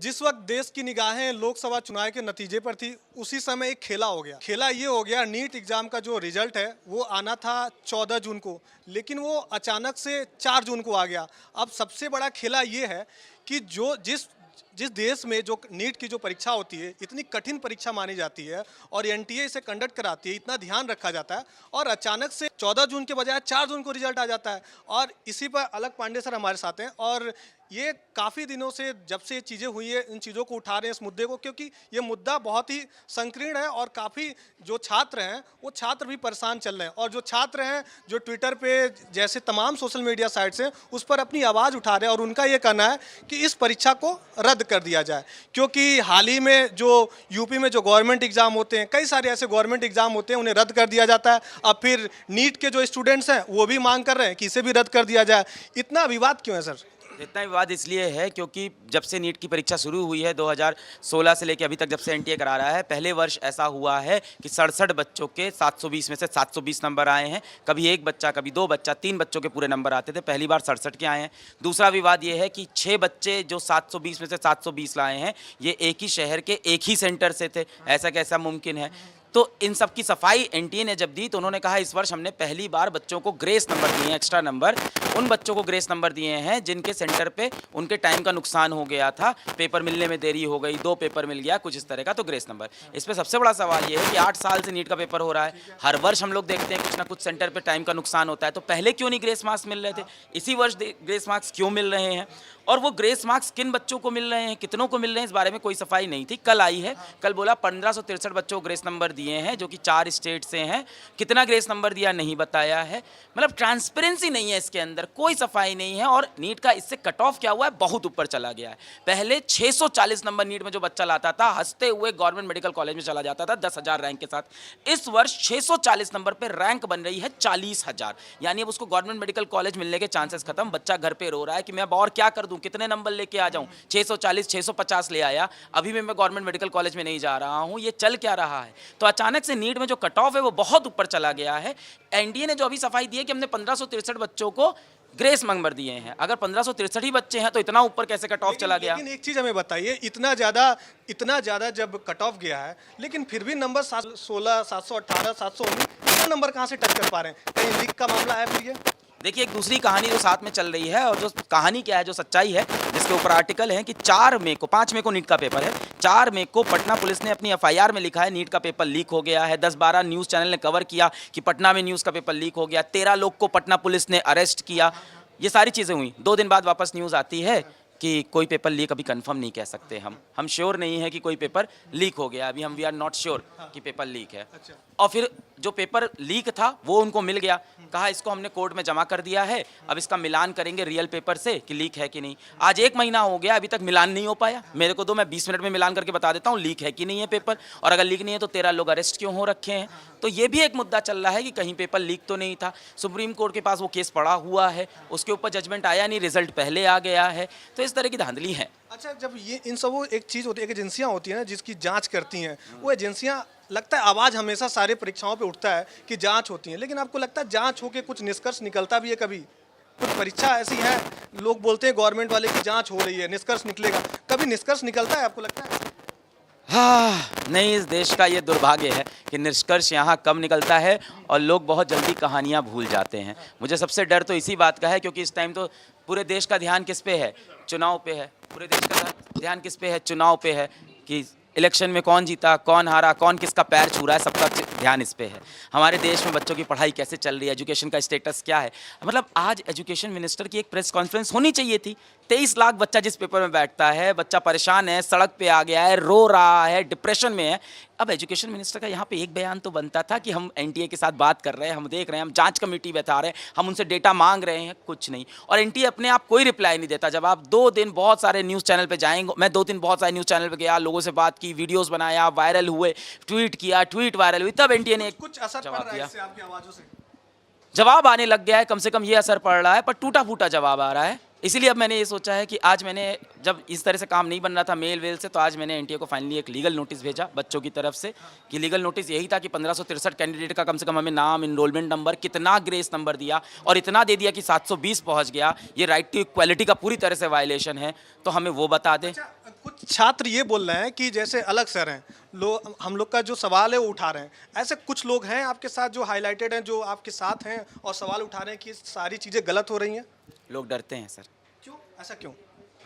जिस वक्त देश की निगाहें लोकसभा चुनाव के नतीजे पर थी, उसी समय एक खेला हो गया। खेला ये हो गया, नीट एग्जाम का जो रिजल्ट है वो आना था 14 जून को, लेकिन वो अचानक से 4 जून को आ गया। अब सबसे बड़ा खेला ये है कि जो जिस जिस देश में जो नीट की जो परीक्षा होती है, इतनी कठिन परीक्षा मानी जाती है और एनटीए इसे कंडक्ट कराती है, इतना ध्यान रखा जाता है, और अचानक से 14 जून के बजाय 4 जून को रिजल्ट आ जाता है। और इसी पर अलग पांडे सर हमारे साथ हैं, और ये काफ़ी दिनों से जब से ये चीज़ें हुई है, इन चीज़ों को उठा रहे हैं, इस मुद्दे को, क्योंकि ये मुद्दा बहुत ही संकीर्ण है और काफ़ी जो छात्र हैं वो छात्र भी परेशान चल रहे हैं। और जो छात्र हैं जो ट्विटर पे जैसे तमाम सोशल मीडिया साइट्स हैं उस पर अपनी आवाज़ उठा रहे हैं, और उनका ये कहना है कि इस परीक्षा को रद्द कर दिया जाए। क्योंकि हाल ही में जो यूपी में जो गवर्नमेंट एग्ज़ाम होते हैं, कई सारे ऐसे गवर्नमेंट एग्ज़ाम होते हैं, उन्हें रद्द कर दिया जाता है। अब फिर नीट के जो स्टूडेंट्स हैं वो भी मांग कर रहे हैं कि इसे भी रद्द कर दिया जाए। इतना विवाद क्यों है सर? इतना विवाद इसलिए है क्योंकि जब से नीट की परीक्षा शुरू हुई है 2016 से लेकर अभी तक, जब से एनटीए करा रहा है, पहले वर्ष ऐसा हुआ है कि 67 बच्चों के 720 में से 720 नंबर आए हैं। कभी एक बच्चा, कभी दो बच्चा, 3 बच्चों के पूरे नंबर आते थे, पहली बार 67 के आए हैं। दूसरा विवाद ये है कि 6 बच्चे जो 720 में से 720 लाए हैं, ये एक ही शहर के एक ही सेंटर से थे। ऐसा कैसा मुमकिन है? तो इन सब की सफाई एनटीए ने जब दी तो उन्होंने कहा इस वर्ष हमने पहली बार बच्चों को ग्रेस नंबर दिए हैं, एक्स्ट्रा नंबर। उन बच्चों को ग्रेस नंबर दिए हैं जिनके सेंटर पे उनके टाइम का नुकसान हो गया था, पेपर मिलने में देरी हो गई, 2 पेपर मिल गया, कुछ इस तरह का, तो ग्रेस नंबर। इस पर सबसे बड़ा सवाल ये है कि 8 साल से नीट का पेपर हो रहा है, हर वर्ष हम लोग देखते हैं कुछ ना कुछ सेंटर पर टाइम का नुकसान होता है, तो पहले क्यों नहीं ग्रेस मार्क्स मिल रहे थे? इसी वर्ष ग्रेस मार्क्स क्यों मिल रहे हैं? और वो ग्रेस मार्क्स किन बच्चों को मिल रहे हैं, कितनों को मिल रहे हैं, इस बारे में कोई सफाई नहीं थी। कल आई है, कल बोला 1563 बच्चों को ग्रेस नंबर दिए हैं, जो कि 4 स्टेट से हैं। कितना ग्रेस नंबर दिया नहीं बताया है। मतलब ट्रांसपेरेंसी नहीं है इसके अंदर, कोई सफाई नहीं है। और नीट का इससे कट ऑफ क्या हुआ है, बहुत ऊपर चला गया है। पहले 640 नंबर नीट में जो बच्चा लाता था, हंसते हुए गवर्नमेंट मेडिकल कॉलेज में चला जाता था 10,000 रैंक के साथ। इस वर्ष 640 नंबर पर रैंक बन रही है 40,000, यानी अब उसको गवर्नमेंट मेडिकल कॉलेज मिलने के चांसेस खत्म। बच्चा घर पे रो रहा है कि मैं अब और क्या कर दूं, कितने नंबर लेके आ जाऊं? 640 650 ले आया, अभी भी मैं गवर्नमेंट मेडिकल कॉलेज में नहीं जा रहा हूं। ये चल क्या रहा है? तो अचानक से नीट में जो कट ऑफ है वो बहुत ऊपर चला गया है। एनडीए ने जो अभी सफाई दी है कि हमने 1563 बच्चों को ग्रेस नंबर दिए हैं। अगर 1563 ही बच्चे हैं तो इतना ऊपर कैसे कट ऑफ चला गया? लेकिन एक चीज हमें बताइए, इतना ज्यादा जब कट ऑफ गया है, लेकिन फिर भी नंबर 716, 718, 719 इतना नंबर कहां से टच कर पा रहे हैं? कहीं लीक का मामला है फिर ये? देखिए, एक दूसरी कहानी जो साथ में चल रही है, और जो कहानी क्या है, जो सच्चाई है, जिसके ऊपर आर्टिकल है कि 5 मई को नीट का पेपर है। 4 मई को पटना पुलिस ने अपनी एफआईआर में लिखा है नीट का पेपर लीक हो गया है। 10-12 न्यूज़ चैनल ने कवर किया कि पटना में न्यूज़ का पेपर लीक हो गया। 13 लोग को पटना पुलिस ने अरेस्ट किया। ये सारी चीज़ें हुई। 2 दिन बाद वापस न्यूज़ आती है कि कोई पेपर लीक अभी कंफर्म नहीं कह सकते, हम श्योर नहीं है कि कोई पेपर लीक हो गया। अभी हम वी आर नॉट श्योर कि पेपर लीक है। और फिर जो पेपर लीक था वो उनको मिल गया, कहा इसको हमने कोर्ट में जमा कर दिया है, अब इसका मिलान करेंगे रियल पेपर से कि लीक है कि नहीं। आज 1 महीना हो गया, अभी तक मिलान नहीं हो पाया। मेरे को दो, मैं 20 मिनट में मिलान करके बता देता हूँ लीक है कि नहीं है पेपर। और अगर लीक नहीं है तो 13 लोग अरेस्ट क्यों हो रखे हैं? तो ये भी एक मुद्दा चल रहा है कि कहीं पेपर लीक तो नहीं था। सुप्रीम कोर्ट के पास वो केस पड़ा हुआ है, उसके ऊपर जजमेंट आया नहीं, रिजल्ट पहले आ गया है। तो इस तरह की धांधली है। अच्छा, जब ये इन सब एक चीज़ होती है, एक एजेंसियां होती हैं ना जिसकी जांच करती हैं, वो एजेंसियां, लगता है आवाज़ हमेशा सारे परीक्षाओं पे उठता है कि जांच होती है, लेकिन आपको लगता है जांच होके कुछ निष्कर्ष निकलता भी है? कभी कुछ परीक्षा ऐसी है, लोग बोलते हैं गवर्नमेंट वाले की जांच हो रही है, निष्कर्ष निकलेगा, कभी निष्कर्ष निकलता है आपको लगता है? हाँ, नहीं, इस देश का ये दुर्भाग्य है कि निष्कर्ष यहाँ कम निकलता है और लोग बहुत जल्दी कहानियाँ भूल जाते हैं। मुझे सबसे डर तो इसी बात का है, क्योंकि इस टाइम तो पूरे देश का ध्यान किस पे है? चुनाव पे है। पूरे देश का ध्यान किस पे है? चुनाव पे है कि इलेक्शन में कौन जीता, कौन हारा, कौन किसका पैर छू रहा है, सबका ध्यान इस पे है। हमारे देश में बच्चों की पढ़ाई कैसे चल रही है, एजुकेशन का स्टेटस क्या है। मतलब आज एजुकेशन मिनिस्टर की एक प्रेस कॉन्फ्रेंस होनी चाहिए थी। 23 लाख बच्चा जिस पेपर में बैठता है, बच्चा परेशान है, सड़क पे आ गया है, रो रहा है, डिप्रेशन में है। अब एजुकेशन मिनिस्टर का यहाँ पे एक बयान तो बनता था कि हम एनटीए के साथ बात कर रहे हैं, हम देख रहे हैं, हम जांच कमेटी बैठा रहे हैं, हम उनसे डेटा मांग रहे हैं, कुछ नहीं। और एनटीए अपने आप कोई रिप्लाई नहीं देता। जब आप 2 दिन बहुत सारे न्यूज़ चैनल पे जाएंगे, मैं 2 दिन बहुत सारे न्यूज़ चैनल पे गया, लोगों से बात की, वीडियोस बनाया, वायरल हुए, ट्वीट किया, ट्वीट वायरल हुई, तब एनटीए ने कुछ असर पड़ रहा है इससे आपकी आवाज़ों से? जवाब आने लग गया है। कम से कम ये असर पड़ रहा है, पर टूटा फूटा जवाब आ रहा है। इसीलिए अब मैंने ये सोचा है कि आज मैंने जब इस तरह से काम नहीं बन रहा था मेल वेल से, तो आज मैंने एनटीए को फाइनली एक लीगल नोटिस भेजा बच्चों की तरफ से कि लीगल नोटिस यही था कि 1563 कैंडिडेट का कम से कम हमें नाम, इनरोलमेंट नंबर, कितना ग्रेस नंबर दिया और इतना दे दिया कि 720 पहुंच गया, ये राइट टू इक्वालिटी का पूरी तरह से वायलेशन है, तो हमें वो बता दें। कुछ छात्र ये बोल रहे हैं कि जैसे अलग सर हैं, लोग हम लोग का जो सवाल है वो उठा रहे हैं, ऐसे कुछ लोग हैं आपके साथ जो हाईलाइटेड हैं, जो आपके साथ हैं और सवाल उठा रहे हैं कि सारी चीज़ें गलत हो रही हैं? लोग डरते हैं सर। क्यों, ऐसा क्यों?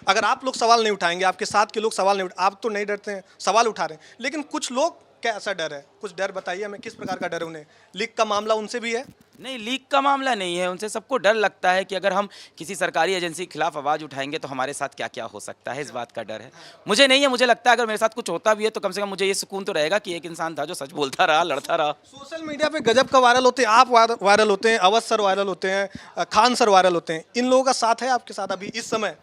अगर आप लोग सवाल नहीं उठाएंगे, आपके साथ के लोग सवाल नहीं आप तो नहीं डरते हैं, सवाल उठा रहे हैं, लेकिन कुछ लोग, क्या ऐसा डर है? कुछ डर बताइए हमें, किस प्रकार का डर है उन्हें? लीक का मामला उनसे भी है? नहीं, लीक का मामला नहीं है, उनसे सबको डर लगता है कि अगर हम किसी सरकारी एजेंसी के खिलाफ आवाज़ उठाएंगे तो हमारे साथ क्या क्या हो सकता है, इस बात का डर है। मुझे नहीं है, मुझे लगता है अगर मेरे साथ कुछ होता भी है तो कम से कम मुझे ये सुकून तो रहेगा कि एक इंसान था जो सच बोलता रहा, लड़ता रहा। सोशल मीडिया पे गजब का वायरल होते हैं, आप वायरल होते हैं, अवध सर वायरल होते हैं, खान सर वायरल होते हैं, इन लोगों का साथ है आपके साथ अभी इस समय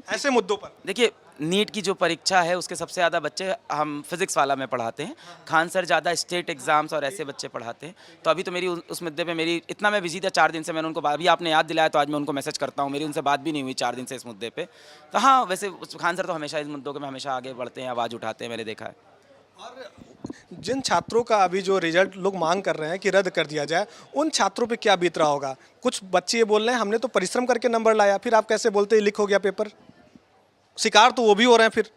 ऐसे मुद्दों पर? देखिए, नीट की जो परीक्षा है उसके सबसे ज़्यादा बच्चे हम फिजिक्स वाला में पढ़ाते हैं, खान सर ज़्यादा स्टेट एग्जाम्स और ऐसे बच्चे पढ़ाते हैं। तो अभी तो मेरी उस मुद्दे पे मेरी इतना मैं बिजी था 4 दिन से, मैंने उनको अभी आपने याद दिलाया तो आज मैं उनको मैसेज करता हूँ, मेरी उनसे बात भी नहीं हुई 4 दिन से इस मुद्दे पे। तो हाँ, वैसे खान सर तो हमेशा इस मुद्दों में हमेशा आगे बढ़ते हैं, आवाज़ उठाते हैं, मैंने देखा है। और जिन छात्रों का अभी जो रिजल्ट लोग मांग कर रहे हैं कि रद्द कर दिया जाए, उन छात्रों पे क्या बीत रहा होगा? कुछ बच्चे ये बोल रहे हैं हमने तो परिश्रम करके नंबर लाया, फिर आप कैसे बोलते हैं लिक हो गया पेपर? शिकार तो वो भी हो रहे हैं, फिर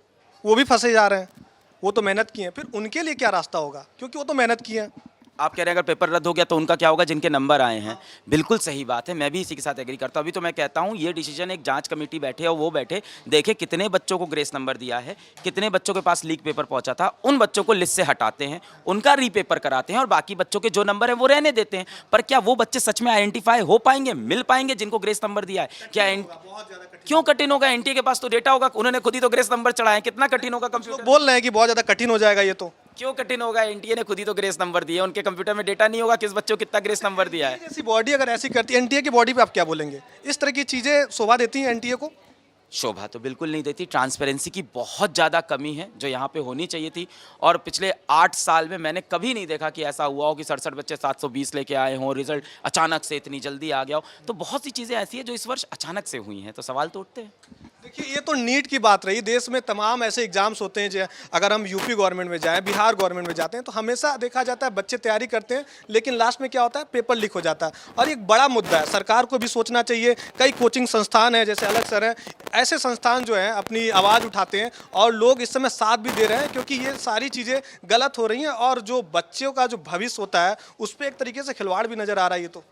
वो भी फंसे जा रहे हैं, वो तो मेहनत की हैं, फिर उनके लिए क्या रास्ता होगा? क्योंकि वो तो मेहनत की हैं। आप कह रहे हैं अगर पेपर रद्द हो गया तो उनका क्या होगा जिनके नंबर आए हैं? बिल्कुल सही बात है, मैं भी इसी के साथ एग्री करता हूँ। अभी तो मैं कहता हूँ ये डिसीजन एक जांच कमेटी बैठे और वो बैठे देखे कितने बच्चों को ग्रेस नंबर दिया है, कितने बच्चों के पास लीक पेपर पहुंचा था, उन बच्चों को लिस्ट से हटाते हैं, उनका रीपेपर कराते हैं और बाकी बच्चों के जो नंबर है वो रहने देते हैं। पर क्या वो बच्चे सच में आइडेंटिफाई हो पाएंगे, मिल पाएंगे जिनको ग्रेस नंबर दिया है? क्या क्यों कठिन होगा? एनटीए के पास तो डेटा होगा, उन्होंने खुद ही तो ग्रेस नंबर चढ़ाए, कितना कठिन होगा? कंप्यूटर बोल रहे हैं कि बहुत ज़्यादा कठिन हो जाएगा ये तो। क्यों कठिन होगा? एनटीए ने खुद ही तो ग्रेस नंबर दिए, उनके कंप्यूटर में डेटा नहीं होगा किस बच्चों को कितना ग्रेस नंबर दिया है? जैसी बॉडी अगर ऐसी करती है, एनटीए की बॉडी पे आप क्या बोलेंगे? इस तरह की चीज़ें शोभा देती हैं एनटीए को? शोभा तो बिल्कुल नहीं देती, ट्रांसपेरेंसी की बहुत ज़्यादा कमी है जो यहाँ पे होनी चाहिए थी। और पिछले 8 साल में मैंने कभी नहीं देखा कि ऐसा हुआ हो कि 67 बच्चे 720 लेके आए हों, रिजल्ट अचानक से इतनी जल्दी आ गया हो। तो बहुत सी चीज़ें ऐसी हैं जो इस वर्ष अचानक से हुई हैं, तो सवाल तो उठते हैं। देखिए, ये तो नीट की बात रही, देश में तमाम ऐसे एग्जाम्स होते हैं जो, अगर हम यूपी गवर्नमेंट में जाएं, बिहार गवर्नमेंट में जाते हैं तो हमेशा देखा जाता है बच्चे तैयारी करते हैं लेकिन लास्ट में क्या होता है, पेपर लीक हो जाता है। और एक बड़ा मुद्दा है, सरकार को भी सोचना चाहिए। कई कोचिंग संस्थान हैं जैसे अलग सर हैं, ऐसे संस्थान जो हैं अपनी आवाज़ उठाते हैं और लोग इस समय साथ भी दे रहे हैं क्योंकि ये सारी चीज़ें गलत हो रही हैं और जो बच्चों का जो भविष्य होता है उस पर एक तरीके से खिलवाड़ भी नज़र आ रहा है। ये तो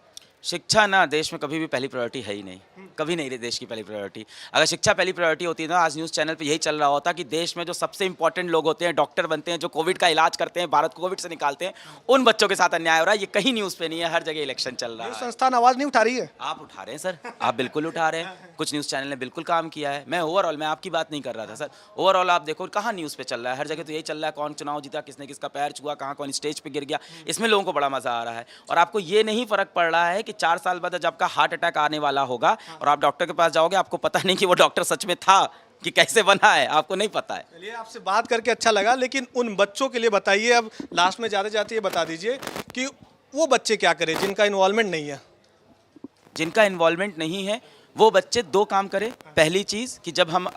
शिक्षा ना देश में कभी भी पहली प्रायोरिटी है ही नहीं, कभी नहीं रही देश की पहली प्रायोरिटी। अगर शिक्षा पहली प्रायोरिटी होती ना, आज न्यूज़ चैनल पे यही चल रहा होता कि देश में जो सबसे इंपॉर्टेंट लोग होते हैं, डॉक्टर बनते हैं, जो कोविड का इलाज करते हैं, भारत को कोविड से निकालते हैं, उन बच्चों के साथ अन्याय हो रहा है। ये कहीं न्यूज़ पे नहीं है, हर जगह इलेक्शन चल रहा ये है। संस्थान आवाज़ नहीं उठा रही है। आप उठा रहे हैं सर, आप बिल्कुल उठा रहे हैं। कुछ न्यूज़ चैनल ने बिल्कुल काम किया है। मैं ओवरऑल, मैं आपकी बात नहीं कर रहा था सर, ओवरऑल आप देखो कहाँ न्यूज़ पे चल रहा है, हर जगह तो यही चल रहा है, कौन चुनाव जीता, किसने किसका पैर छुआ, कहाँ कौन स्टेज पे गिर गया, इसमें लोगों को बड़ा मजा आ रहा है। और आपको ये नहीं फर्क पड़ रहा है कि 4 साल बाद जब आपका हार्ट अटैक आने वाला होगा और आप डॉक्टर के पास जाओगे, आपको पता नहीं कि वो डॉक्टर सच में था कि कैसे बना है, आपको नहीं पता है। चलिए, आपसे बात करके अच्छा लगा, लेकिन उन बच्चों के लिए बताइए, अब लास्ट में जाते जाते ये बता दीजिए कि वो बच्चे क्या करें जिनका इन्वॉल्वमेंट नहीं है? जिनका इन्वॉल्वमेंट नहीं है वो बच्चे 2 काम करें। पहली चीज़ कि जब हम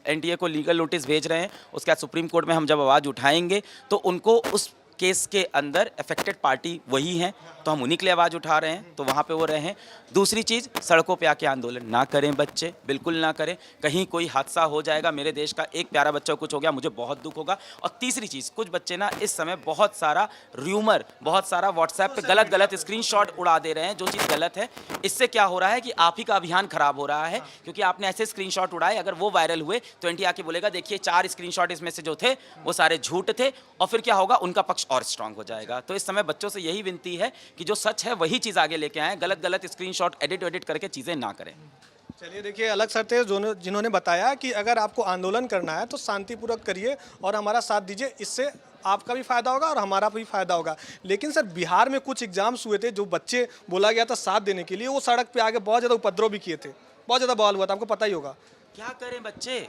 एनटीए को लीगल नोटिस भेज रहे हैं, उसके बाद सुप्रीम कोर्ट में हम जब आवाज़ उठाएंगे तो उनको उस केस के अंदर अफेक्टेड पार्टी वही हैं, तो हम उन्हीं के लिए आवाज़ उठा रहे हैं, तो वहाँ पे वो रहें। दूसरी चीज़, सड़कों पे आके आंदोलन ना करें बच्चे, बिल्कुल ना करें। कहीं कोई हादसा हो जाएगा, मेरे देश का एक प्यारा बच्चा को कुछ हो गया, मुझे बहुत दुख होगा। और तीसरी चीज़, कुछ बच्चे ना इस समय बहुत सारा र्यूमर, बहुत सारा व्हाट्सएप पे गलत गलत स्क्रीनशॉट उड़ा दे रहे हैं, जो चीज़ गलत है। इससे क्या हो रहा है कि आप ही का अभियान खराब हो रहा है, क्योंकि आपने ऐसे स्क्रीनशॉट उड़ाए, अगर वो वायरल हुए तो एनटीए आके बोलेगा देखिए 4 स्क्रीनशॉट इसमें से जो थे वो सारे झूठ थे, और फिर क्या होगा, उनका पक्ष और स्ट्रांग हो जाएगा। तो इस समय बच्चों से यही विनती है कि जो सच है वही चीज़ आगे लेके आएं, गलत गलत स्क्रीनशॉट एडिट करके चीज़ें ना करें। चलिए, देखिए, अलग सर थे जिन्होंने बताया कि अगर आपको आंदोलन करना है तो शांतिपूर्वक करिए और हमारा साथ दीजिए, इससे आपका भी फायदा होगा और हमारा भी फायदा होगा। लेकिन सर, बिहार में कुछ एग्जाम्स हुए थे, जो बच्चे बोला गया था साथ देने के लिए, वो सड़क पे आके बहुत ज़्यादा उपद्रव भी किए थे, बहुत ज़्यादा बवाल हुआ था, आपको पता ही होगा। क्या करें बच्चे,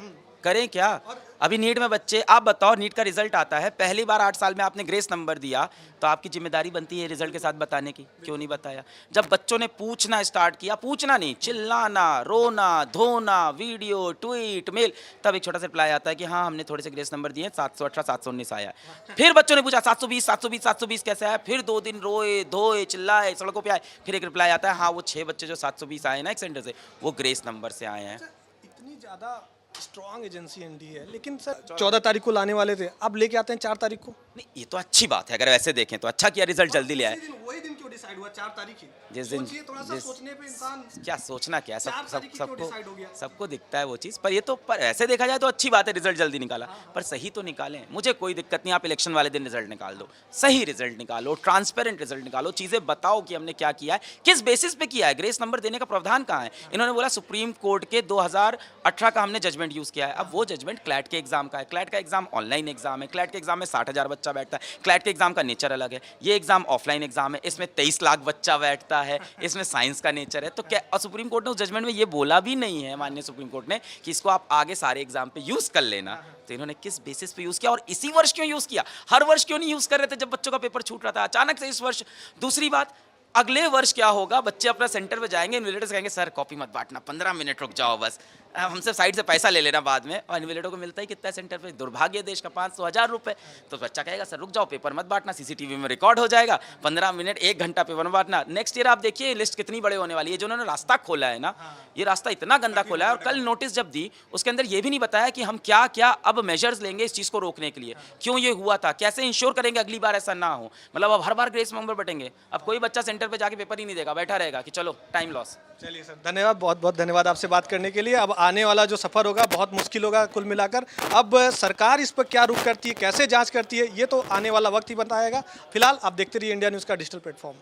करें क्या? अभी नीट में बच्चे, आप बताओ, नीट का रिजल्ट आता है, पहली बार 8 साल में आपने ग्रेस नंबर दिया, तो आपकी जिम्मेदारी बनती है रिजल्ट के साथ बताने की, क्यों नहीं बताया? जब बच्चों ने पूछना स्टार्ट किया, पूछना नहीं, चिल्लाना, रोना, धोना, वीडियो, ट्वीट, मेल, तब एक छोटा सा रिप्लाई आता है कि हाँ हमने थोड़े से ग्रेस नंबर दिए, 718 719 आया। फिर बच्चों ने पूछा 720 720 720 कैसे आया, फिर 2 दिन रोए धोए चिल्लाए, सड़कों पे आए, फिर एक रिप्लाई आता है हाँ वो 6 बच्चे जो 720 आए ना एक सेंटर से, वो ग्रेस नंबर से आए हैं। इतनी ज़्यादा स्ट्रॉन्ग एजेंसी एनडीए है, लेकिन सर 14 तारीख को लाने वाले थे, अब लेके आते हैं 4 तारीख को। नहीं ये तो अच्छी बात है, अगर वैसे देखें तो अच्छा किया रिजल्ट जल्दी ले आए। वही दिन क्यों डिसाइड हुआ 4 तारीख ही? जिस दिन सोचिए, थोड़ा सा सोचने पे इंसान क्या सोचना क्या है, 4 तारीख ही क्यों सबको decide हो गया? सबको दिखता है वो चीज़, पर ये तो पर ऐसे देखा जाए तो अच्छी बात है रिजल्ट जल्दी निकाला, पर सही तो निकालें, मुझे कोई दिक्कत नहीं, आप इलेक्शन वाले दिन रिजल्ट निकाल दो, सही रिजल्ट निकालो, ट्रांसपेरेंट रिजल्ट निकालो, चीज़ें बताओ कि हमने क्या किया है, किस बेसिस पे किया है, ग्रेस नंबर देने का प्रावधान कहाँ है। इन्होंने बोला सुप्रीम कोर्ट के 2018 का हमने जजमेंट यूज़ किया है, अब वो जजमेंट क्लैट के एग्जाम का है, क्लैट का एग्जाम ऑनलाइन एग्जाम है, क्लैट के एग्जाम में 60,000 बच्चा बैठता है, क्लैट के एग्जाम का नेचर अलग है, ये एग्जाम ऑफलाइन एग्जाम है, इसमें 23 लाख बच्चा बैठता है, इसमें साइंस का नेचर है, तो क्या, और सुप्रीम कोर्ट ने उस जजमेंट में ये बोला भी नहीं है, माननीय सुप्रीम कोर्ट ने, कि इसको आप आगे सारे एग्जाम पे यूज कर लेना, तो इन्होंने किस बेसिस पे यूज किया और इसी वर्ष क्यों यूज किया, हर वर्ष क्यों नहीं यूज कर रहे थे जब बच्चों का पेपर छूट रहा था, अचानक से इस वर्ष। दूसरी बात, अगले वर्ष क्या होगा, बच्चे अपना सेंटर पे जाएंगे, इन्विजिलेटर्स कहेंगे सर कॉपी मत बांटना, 15 मिनट रुक जाओ बस, हमसे साइड से पैसा ले लेना बाद में, और इन्विजिलेटर को मिलता ही कितना है सेंटर पे, दुर्भाग्य देश का 500-1000 रुपए, तो बच्चा कहेगा सर रुक जाओ पेपर मत बांटना, सीसीटीवी में रिकॉर्ड हो जाएगा, 15 मिनट 1 घंटा पेपर मत बांटना। नेक्स्ट ईयर आप देखिए लिस्ट कितनी बड़े होने वाली है, जो उन्होंने रास्ता खोला है ना, ये रास्ता इतना गंदा खोला है, और कल नोटिस जब दी उसके अंदर ये भी नहीं बताया कि हम क्या क्या अब मेजर्स लेंगे इस चीज़ को रोकने के लिए, क्यों ये हुआ था, कैसे इंश्योर करेंगे अगली बार ऐसा ना हो, मतलब अब हर बार ग्रेस नंबर बटेंगे, अब कोई बच्चा सेंटर पे जाके पेपर ही नहीं देगा, बैठा रहेगा कि चलो टाइम लॉस। चलिए सर, धन्यवाद, बहुत बहुत धन्यवाद आपसे बात करने के लिए। अब आने वाला जो सफ़र होगा बहुत मुश्किल होगा कुल मिलाकर, अब सरकार इस पर क्या रुख करती है, कैसे जांच करती है, ये तो आने वाला वक्त ही बताएगा। फिलहाल आप देखते रहिए इंडिया न्यूज़ का डिजिटल प्लेटफॉर्म।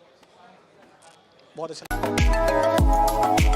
बहुत अच्छा।